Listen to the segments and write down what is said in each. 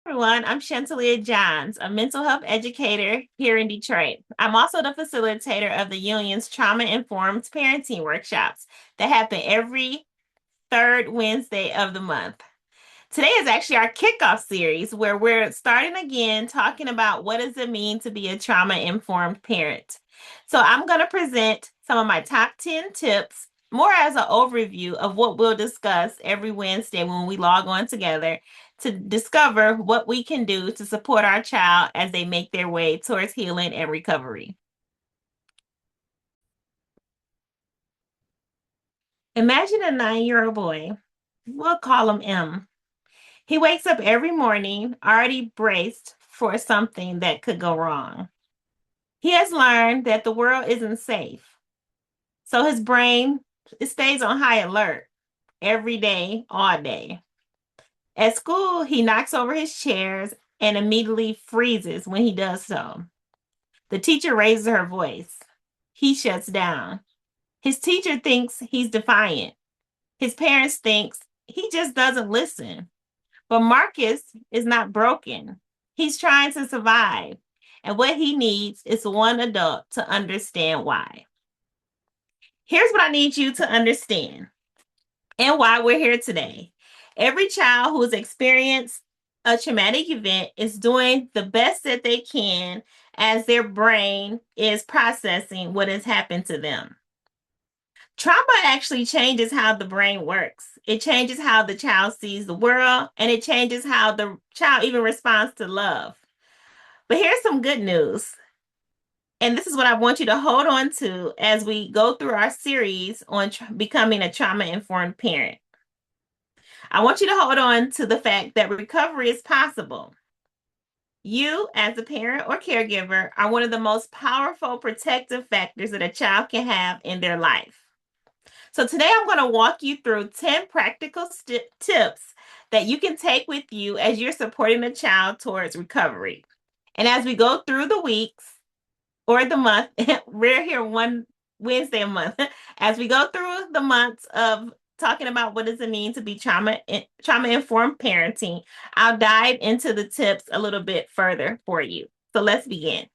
Everyone, I'm Shantalea Johns, a mental health educator here in Detroit. I'm also the facilitator of the union's trauma-informed parenting workshops that happen every third Wednesday of the month. Today is actually our kickoff series where we're starting again talking about what does it mean to be a trauma-informed parent. So I'm going to present some of my top 10 tips more as an overview of what we'll discuss every Wednesday when we log on together to discover what we can do to support our child as they make their way towards healing and recovery. Imagine a 9-year-old boy. We'll call him M. He wakes up every morning already braced for something that could go wrong. He has learned that the world isn't safe. So his brain it stays on high alert every day, all day. At school, he knocks over his chairs and immediately freezes when he does so. The teacher raises her voice. He shuts down. His teacher thinks he's defiant. His parents thinks he just doesn't listen. But Marcus is not broken. He's trying to survive. And what he needs is one adult to understand why. Here's what I need you to understand and why we're here today. Every child who's experienced a traumatic event is doing the best that they can as their brain is processing what has happened to them. Trauma actually changes how the brain works. It changes how the child sees the world, and it changes how the child even responds to love. But here's some good news. And this is what I want you to hold on to as we go through our series on becoming a trauma informed parent. I want you to hold on to the fact that recovery is possible. You, as a parent or caregiver, are one of the most powerful protective factors that a child can have in their life. So today I'm going to walk you through 10 practical tips that you can take with you as you're supporting a child towards recovery. And as we go through the weeks or the month, we're here one Wednesday a month. As we go through the months of talking about what does it mean to be trauma informed parenting, I'll dive into the tips a little bit further for you. So let's begin.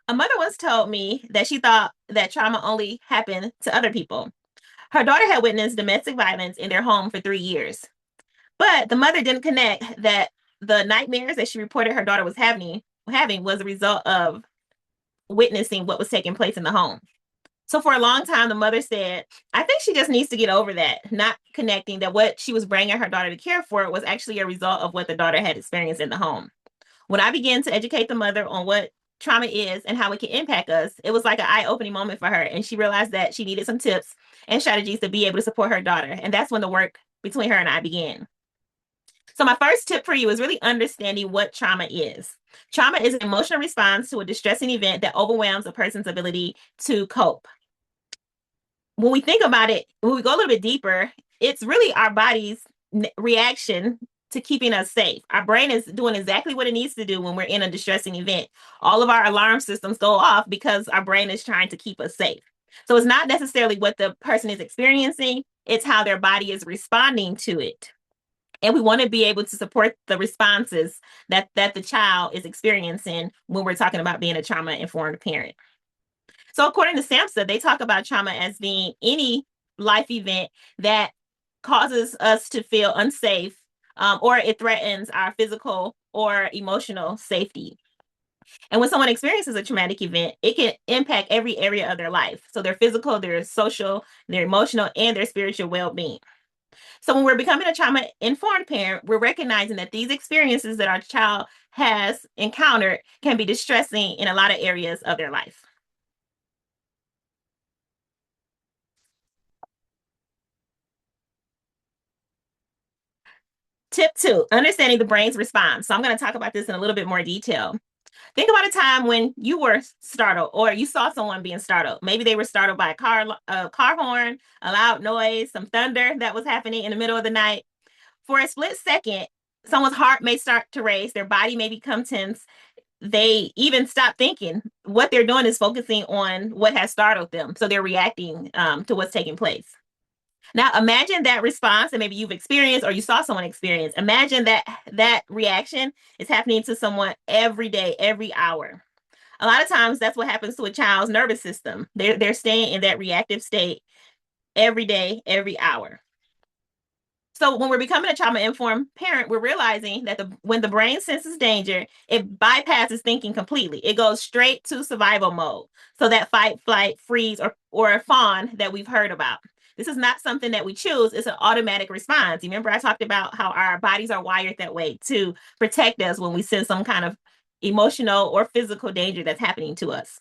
A mother once told me that she thought that trauma only happened to other people. Her daughter had witnessed domestic violence in their home for 3 years, but the mother didn't connect that the nightmares that she reported her daughter was having was a result of witnessing what was taking place in the home. So for a long time, the mother said, I think she just needs to get over that, not connecting that what she was bringing her daughter to care for was actually a result of what the daughter had experienced in the home. When I began to educate the mother on what trauma is and how it can impact us, it was like an eye-opening moment for her. And she realized that she needed some tips and strategies to be able to support her daughter. And that's when the work between her and I began. So my first tip for you is really understanding what trauma is. Trauma is an emotional response to a distressing event that overwhelms a person's ability to cope. When we think about it, when we go a little bit deeper, it's really our body's reaction to keeping us safe. Our brain is doing exactly what it needs to do when we're in a distressing event. All of our alarm systems go off because our brain is trying to keep us safe. So it's not necessarily what the person is experiencing, it's how their body is responding to it. And we want to be able to support the responses that the child is experiencing when we're talking about being a trauma informed parent. So according to SAMHSA, they talk about trauma as being any life event that causes us to feel unsafe, or it threatens our physical or emotional safety. And when someone experiences a traumatic event, it can impact every area of their life. So their physical, their social, their emotional, and their spiritual well-being. So when we're becoming a trauma informed parent, we're recognizing that these experiences that our child has encountered can be distressing in a lot of areas of their life. Tip two, understanding the brain's response. So I'm going to talk about this in a little bit more detail. Think about a time when you were startled or you saw someone being startled. Maybe they were startled by a car horn, a loud noise, some thunder that was happening in the middle of the night. For a split second, someone's heart may start to race, their body may become tense, they even stop thinking. What they're doing is focusing on what has startled them. So they're reacting to what's taking place. Now imagine that response, and maybe you've experienced or you saw someone experience. Imagine that that reaction is happening to someone every day, every hour. A lot of times that's what happens to a child's nervous system. They're staying in that reactive state every day, every hour. So when we're becoming a trauma-informed parent, we're realizing that when the brain senses danger, it bypasses thinking completely. It goes straight to survival mode. So that fight, flight, freeze, or fawn that we've heard about. This is not something that we choose. It's an automatic response. Remember, I talked about how our bodies are wired that way to protect us when we sense some kind of emotional or physical danger that's happening to us.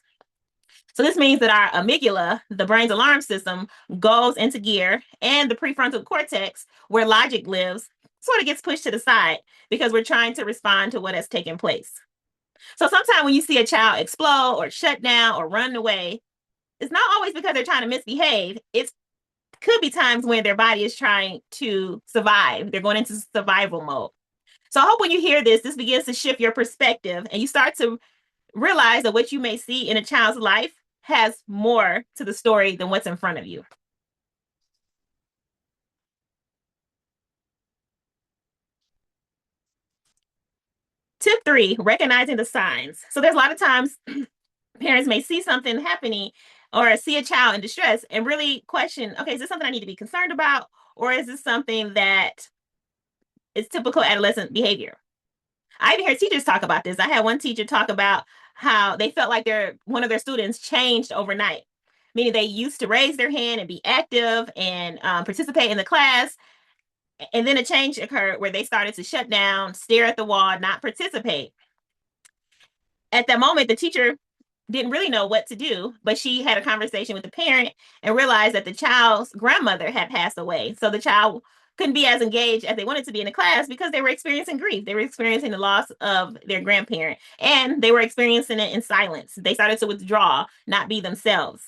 So this means that our amygdala, the brain's alarm system, goes into gear, and the prefrontal cortex, where logic lives, sort of gets pushed to the side because we're trying to respond to what has taken place. So sometimes when you see a child explode or shut down or run away, it's not always because they're trying to misbehave. It could be times when their body is trying to survive. They're going into survival mode. So I hope when you hear this, this begins to shift your perspective and you start to realize that what you may see in a child's life has more to the story than what's in front of you. Tip 3, recognizing the signs. So there's a lot of times parents may see something happening or see a child in distress and really question, okay, is this something I need to be concerned about? Or is this something that is typical adolescent behavior? I even hear teachers talk about this. I had one teacher talk about how they felt like one of their students changed overnight, meaning they used to raise their hand and be active and participate in the class. And then a change occurred where they started to shut down, stare at the wall, not participate. At that moment, the teacher didn't really know what to do, but she had a conversation with the parent and realized that the child's grandmother had passed away. So the child couldn't be as engaged as they wanted to be in the class because they were experiencing grief. They were experiencing the loss of their grandparent, and they were experiencing it in silence. They started to withdraw, not be themselves.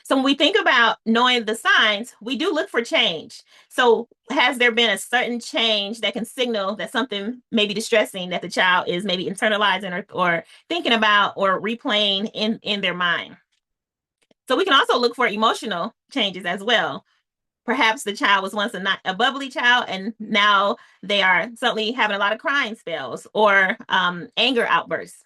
So when we think about knowing the signs, we do look for change. So has there been a certain change that can signal that something may be distressing that the child is maybe internalizing or thinking about or replaying in their mind? So we can also look for emotional changes as well. Perhaps the child was once a bubbly child and now they are suddenly having a lot of crying spells or anger outbursts.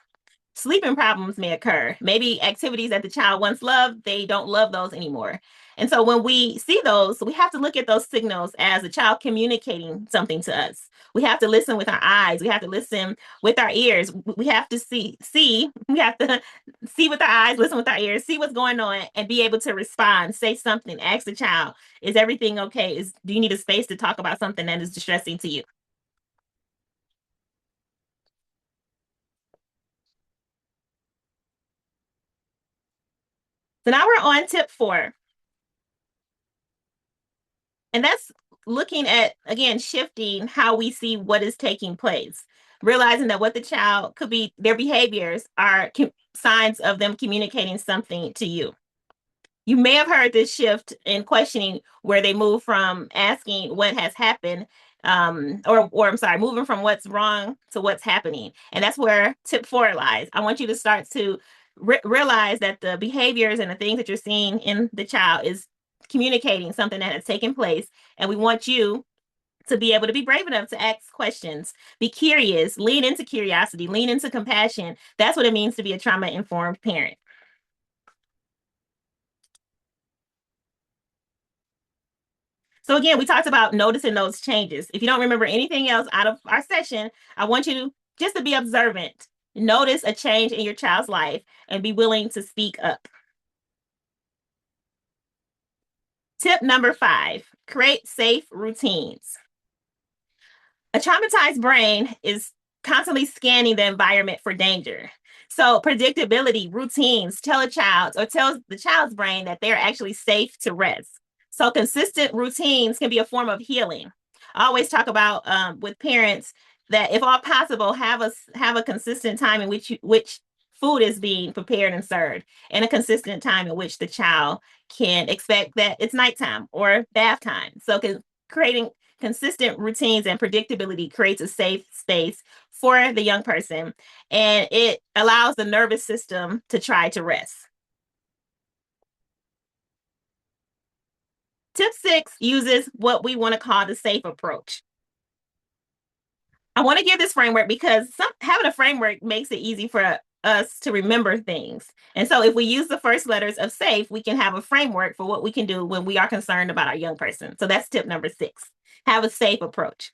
Sleeping problems may occur. Maybe activities that the child once loved, they don't love those anymore. And so when we see those, we have to look at those signals as a child communicating something to us. We have to listen with our eyes. We have to listen with our ears. We have to we have to see with our eyes, listen with our ears, see what's going on, and be able to respond, say something, ask the child, is everything okay? Do you need a space to talk about something that is distressing to you? So now we're on tip 4. And that's looking at, again, shifting how we see what is taking place, realizing that what the child could be, their behaviors are signs of them communicating something to you. You may have heard this shift in questioning where they move from asking what has happened, or I'm sorry, moving from what's wrong to what's happening. And that's where tip 4 lies. I want you to start to realize that the behaviors and the things that you're seeing in the child is communicating something that has taken place. And we want you to be able to be brave enough to ask questions, be curious, lean into curiosity, lean into compassion. That's what it means to be a trauma informed parent. So again, we talked about noticing those changes. If you don't remember anything else out of our session, I want you to just to be observant. Notice a change in your child's life and be willing to speak up. Tip number 5, create safe routines. A traumatized brain is constantly scanning the environment for danger. So predictability, routines tell a child or tells the child's brain that they're actually safe to rest. So consistent routines can be a form of healing. I always talk about with parents that if all possible, have a consistent time in which food is being prepared and served, and a consistent time in which the child can expect that it's nighttime or bath time. So creating consistent routines and predictability creates a safe space for the young person, and it allows the nervous system to try to rest. Tip 6 uses what we want to call the safe approach. I want to give this framework because having a framework makes it easy for us to remember things. And so if we use the first letters of safe, we can have a framework for what we can do when we are concerned about our young person. So that's tip number 6. Have a safe approach.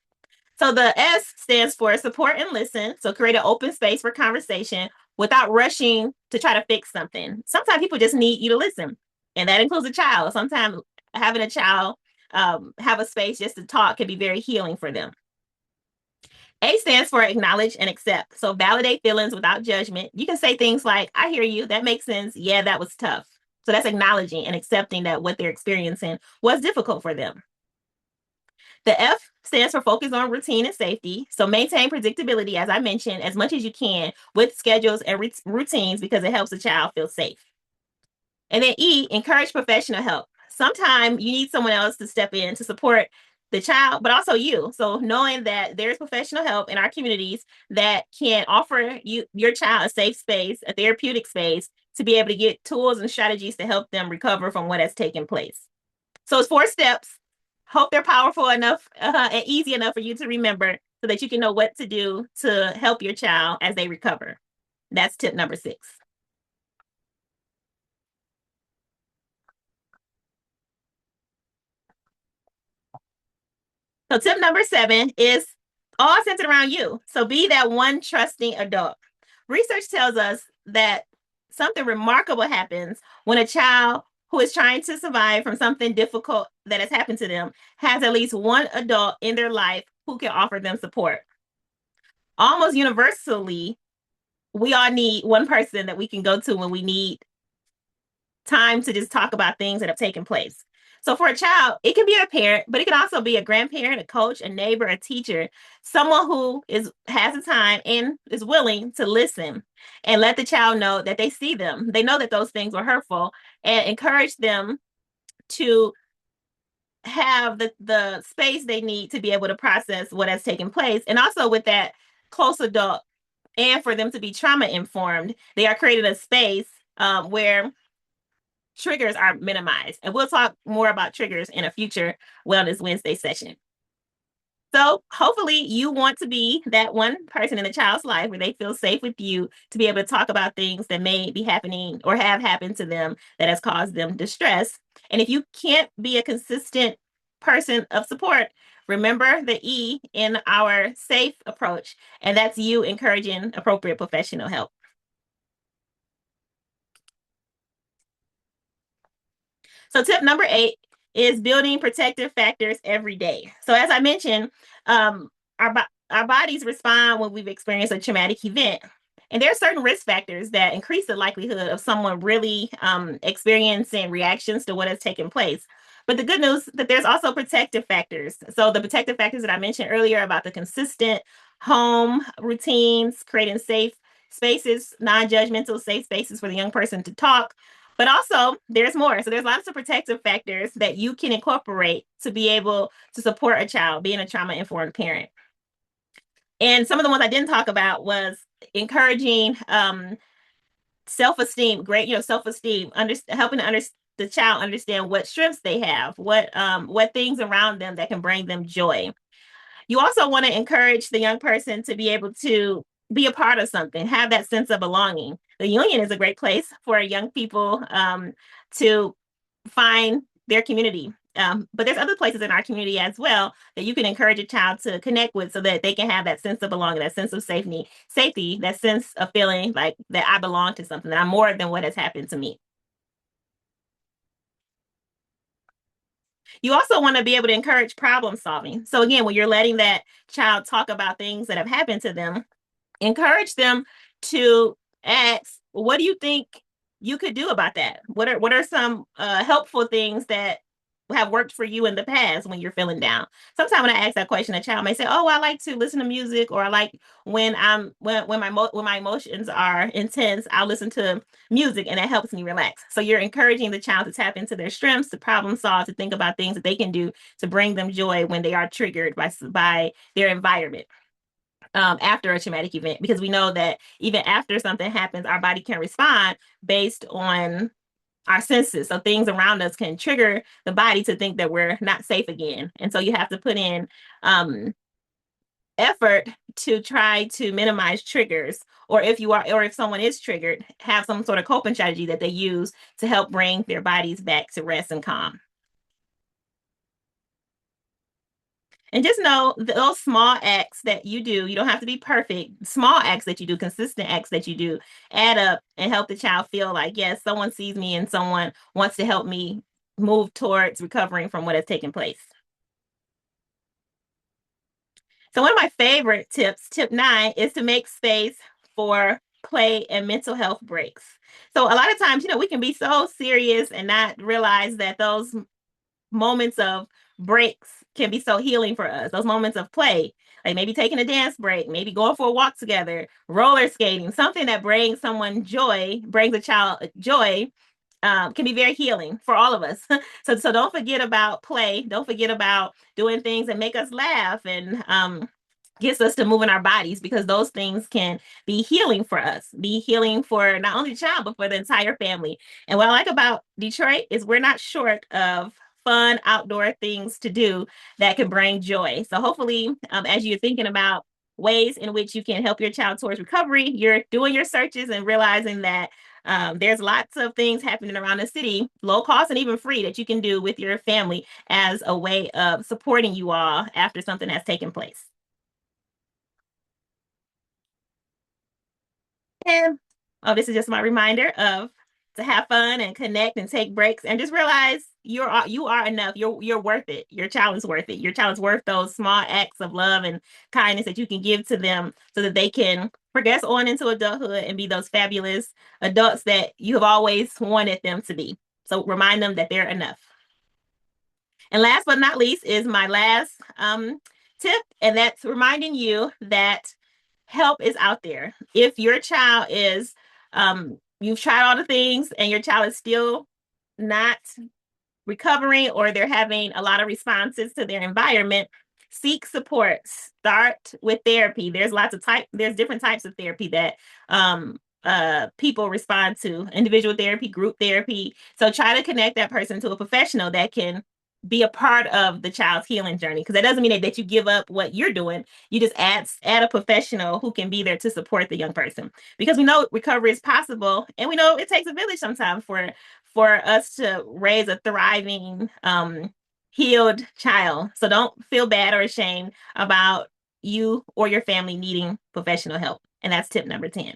So the S stands for support and listen. So create an open space for conversation without rushing to try to fix something. Sometimes people just need you to listen, and that includes a child. Sometimes having a child have a space just to talk can be very healing for them. A stands for acknowledge and accept. So validate feelings without judgment. You can say things like, I hear you. That makes sense. Yeah, that was tough. So that's acknowledging and accepting that what they're experiencing was difficult for them. The F stands for focus on routine and safety. So maintain predictability, as I mentioned, as much as you can with schedules and routines because it helps the child feel safe. And then E, encourage professional help. Sometimes you need someone else to step in to support the child, but also you. So knowing that there's professional help in our communities that can offer your child a safe space, a therapeutic space to be able to get tools and strategies to help them recover from what has taken place. So it's 4 steps. Hope they're powerful enough and easy enough for you to remember so that you can know what to do to help your child as they recover. That's tip number 6. So tip number 7 is all centered around you. So be that one trusting adult. Research tells us that something remarkable happens when a child who is trying to survive from something difficult that has happened to them has at least one adult in their life who can offer them support. Almost universally, we all need one person that we can go to when we need time to just talk about things that have taken place. So for a child, it can be a parent, but it can also be a grandparent, a coach, a neighbor, a teacher, someone who has the time and is willing to listen and let the child know that they see them. They know that those things were hurtful and encourage them to have the space they need to be able to process what has taken place. And also with that close adult, and for them to be trauma informed, they are creating a space where triggers are minimized. And we'll talk more about triggers in a future Wellness Wednesday session. So hopefully you want to be that one person in a child's life where they feel safe with you to be able to talk about things that may be happening or have happened to them that has caused them distress. And if you can't be a consistent person of support, remember the E in our safe approach, and that's you encouraging appropriate professional help. So tip number 8 is building protective factors every day. So as I mentioned, our bodies respond when we've experienced a traumatic event. And there are certain risk factors that increase the likelihood of someone really experiencing reactions to what has taken place. But the good news that there's also protective factors. So the protective factors that I mentioned earlier about the consistent home routines, creating safe spaces, non-judgmental safe spaces for the young person to talk, but also, there's more. So there's lots of protective factors that you can incorporate to be able to support a child being a trauma-informed parent. And some of the ones I didn't talk about was encouraging self-esteem, great, self-esteem, helping the child understand what strengths they have, what things around them that can bring them joy. You also want to encourage the young person to be able to be a part of something, have that sense of belonging. The union is a great place for young people to find their community. But there's other places in our community as well that you can encourage a child to connect with so that they can have that sense of belonging, that sense of safety, that sense of feeling like that I belong to something, that I'm more than what has happened to me. You also want to be able to encourage problem solving. So again, when you're letting that child talk about things that have happened to them, encourage them to ask, what do you think you could do about that? What are some helpful things that have worked for you in the past when you're feeling down? Sometimes when I ask that question, a child may say, "Oh, I like to listen to music," or "I like when my emotions are intense, I'll listen to music and it helps me relax." So you're encouraging the child to tap into their strengths, to problem solve, to think about things that they can do to bring them joy when they are triggered by their environment. After a traumatic event, because we know that even after something happens, our body can respond based on our senses. So things around us can trigger the body to think that we're not safe again. And so you have to put in effort to try to minimize triggers. Or if someone is triggered, have some sort of coping strategy that they use to help bring their bodies back to rest and calm. And just know those small acts that you don't have to be perfect. Small acts that you do, consistent acts that you do, add up and help the child feel like, yes, someone sees me and someone wants to help me move towards recovering from what has taken place. So, one of my favorite tips, tip 9, is to make space for play and mental health breaks. So, a lot of times, we can be so serious and not realize that those moments of breaks can be so healing for us. Those moments of play, like maybe taking a dance break, maybe going for a walk together, roller skating, something that brings someone joy, brings a child joy, can be very healing for all of us. So don't forget about play. Don't forget about doing things that make us laugh and gets us to move in our bodies, because those things can be healing for us, be healing for not only the child, but for the entire family. And what I like about Detroit is we're not short of fun outdoor things to do that can bring joy. So hopefully, as you're thinking about ways in which you can help your child towards recovery, you're doing your searches and realizing that there's lots of things happening around the city, low cost and even free, that you can do with your family as a way of supporting you all after something has taken place. And this is just my reminder of to have fun and connect and take breaks and just realize you are enough. You're worth it. Your child is worth it. Your child is worth those small acts of love and kindness that you can give to them so that they can progress on into adulthood and be those fabulous adults that you have always wanted them to be. So remind them that they're enough. And last but not least is my last tip, and that's reminding you that help is out there. If your child is, you've tried all the things and your child is still not recovering, or they're having a lot of responses to their environment, seek support. Start with therapy. There's different types of therapy that people respond to: individual therapy, group therapy. So try to connect that person to a professional that can be a part of the child's healing journey, because that doesn't mean that you give up what you're doing. You just add a professional who can be there to support the young person, because we know recovery is possible, and we know it takes a village sometimes for us to raise a thriving, healed child. So don't feel bad or ashamed about you or your family needing professional help. And that's tip number 10.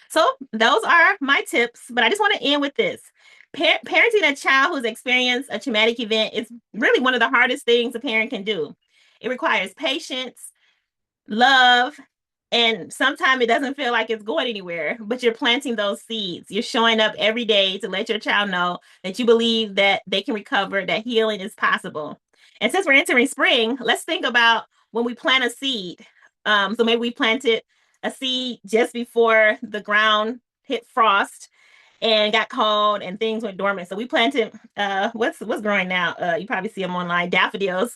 So those are my tips, but I just want to end with this. Parenting a child who's experienced a traumatic event is really one of the hardest things a parent can do. It requires patience, love, and sometimes it doesn't feel like it's going anywhere, but you're planting those seeds. You're showing up every day to let your child know that you believe that they can recover, that healing is possible. And since we're entering spring, let's think about when we plant a seed. So maybe we planted a seed just before the ground hit frost and got cold and things went dormant. So we planted what's growing now? You probably see them online, daffodils.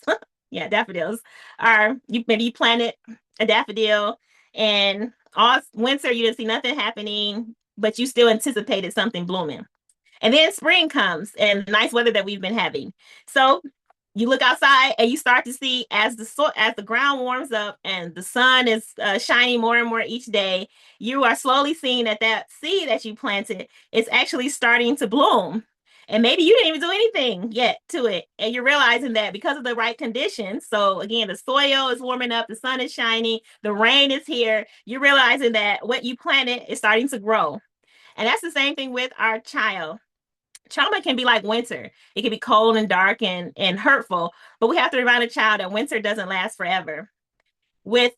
Yeah, daffodils. Are you maybe you planted a daffodil and all winter you didn't see nothing happening, but you still anticipated something blooming. And then spring comes and nice weather that we've been having. So you look outside and you start to see, as the ground warms up and the sun is shining more and more each day, you are slowly seeing that seed that you planted is actually starting to bloom. And maybe you didn't even do anything yet to it. And you're realizing that because of the right conditions. So again, the soil is warming up, the sun is shining, the rain is here. You're realizing that what you planted is starting to grow. And that's the same thing with our child. Trauma can be like winter. It can be cold and dark and hurtful, but we have to remind a child that winter doesn't last forever. With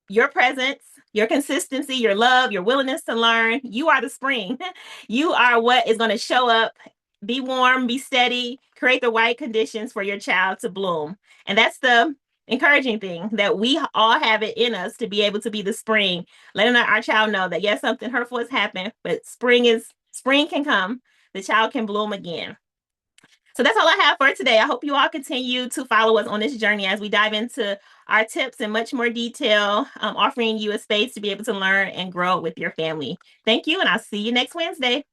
your presence, Your consistency, your love, your willingness to learn. You are the spring. You are what is going to show up, be warm, be steady, create the right conditions for your child to bloom. And that's the encouraging thing, that we all have it in us to be able to be the spring, letting our child know that yes, something hurtful has happened, but spring can come. The child can bloom again. So that's all I have for today. I hope you all continue to follow us on this journey as we dive into our tips in much more detail, offering you a space to be able to learn and grow with your family. Thank you, and I'll see you next Wednesday.